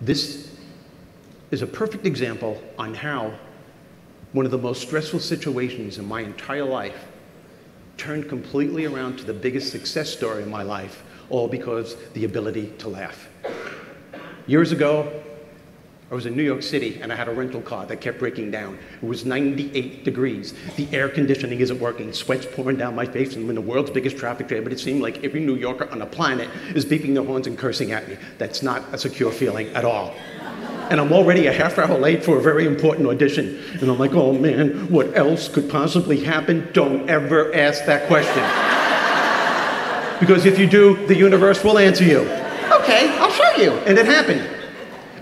This is a perfect example on how one of the most stressful situations in my entire life turned completely around to the biggest success story in my life, all because the ability to laugh. Years ago, I was in New York City and I had a rental car that kept breaking down. It was 98 degrees. The air conditioning isn't working. Sweat's pouring down my face, and I'm in the world's biggest traffic jam, but it seemed like every New Yorker on the planet is beeping their horns and cursing at me. That's not a secure feeling at all. And I'm already a half hour late for a very important audition. And I'm like, oh man, what else could possibly happen? Don't ever ask that question. Because if you do, the universe will answer you. Okay, I'll show you. And it happened.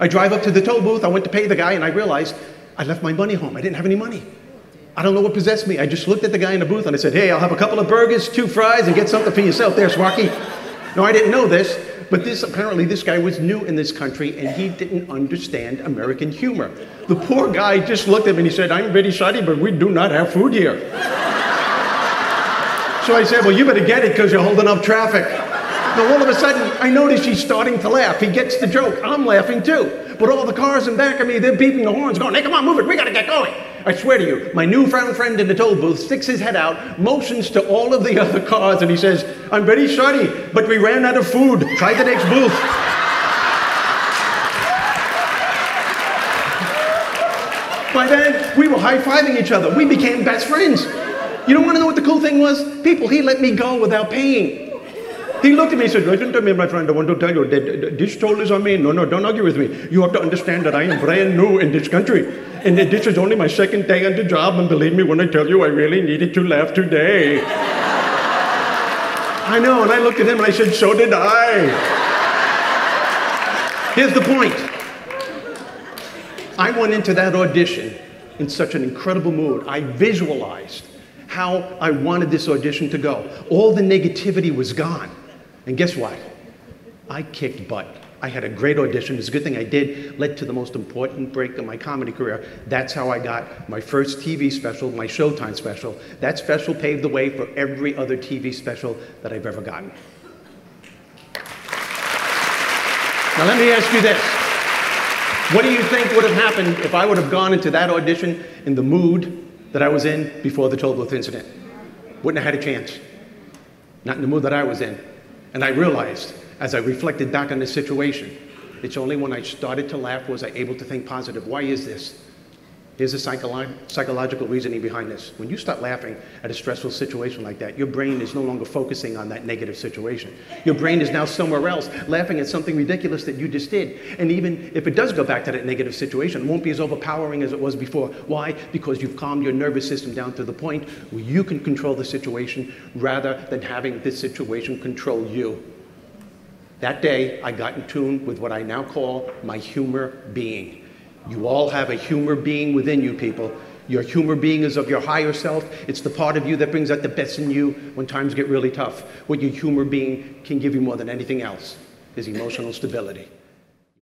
I drive up to the toll booth, I went to pay the guy, and I realized I left my money home. I didn't have any money. I don't know what possessed me. I just looked at the guy in the booth and I said, hey, I'll have a couple of burgers, 2 fries, and get something for yourself there, Swarky. No, I didn't know this, but apparently this guy was new in this country and he didn't understand American humor. The poor guy just looked at me and he said, I'm very sorry, but we do not have food here. So I said, well, you better get it because you're holding up traffic. Now, all of a sudden, I notice he's starting to laugh. He gets the joke. I'm laughing too. But all the cars in back of me, they're beeping the horns, going, hey, come on, move it. We got to get going. I swear to you, my newfound friend in the toll booth sticks his head out, motions to all of the other cars, and he says, I'm very sorry, but we ran out of food. Try the next booth. By then, we were high-fiving each other. We became best friends. You don't want to know what the cool thing was? People, he let me go without paying. He looked at me and said, listen to me, my friend, I want to tell you that this toll is on me. No, don't argue with me. You have to understand that I am brand new in this country. And that this is only my 2nd day on the job. And believe me when I tell you, I really needed to laugh today. I know, and I looked at him and I said, so did I. Here's the point. I went into that audition in such an incredible mood. I visualized how I wanted this audition to go. All the negativity was gone. And guess what? I kicked butt. I had a great audition. It's a good thing I did. Led to the most important break in my comedy career. That's how I got my first TV special, my Showtime special. That special paved the way for every other TV special that I've ever gotten. Now let me ask you this. What do you think would have happened if I would have gone into that audition in the mood that I was in before the toll booth incident? Wouldn't have had a chance. Not in the mood that I was in. And I realized, as I reflected back on this situation, it's only when I started to laugh was I able to think positive. Why is this? Here's the psychological reasoning behind this. When you start laughing at a stressful situation like that, your brain is no longer focusing on that negative situation. Your brain is now somewhere else, laughing at something ridiculous that you just did. And even if it does go back to that negative situation, it won't be as overpowering as it was before. Why? Because you've calmed your nervous system down to the point where you can control the situation rather than having this situation control you. That day, I got in tune with what I now call my humor being. You all have a humor being within you, people. Your humor being is of your higher self. It's the part of you that brings out the best in you when times get really tough. What your humor being can give you more than anything else is emotional stability.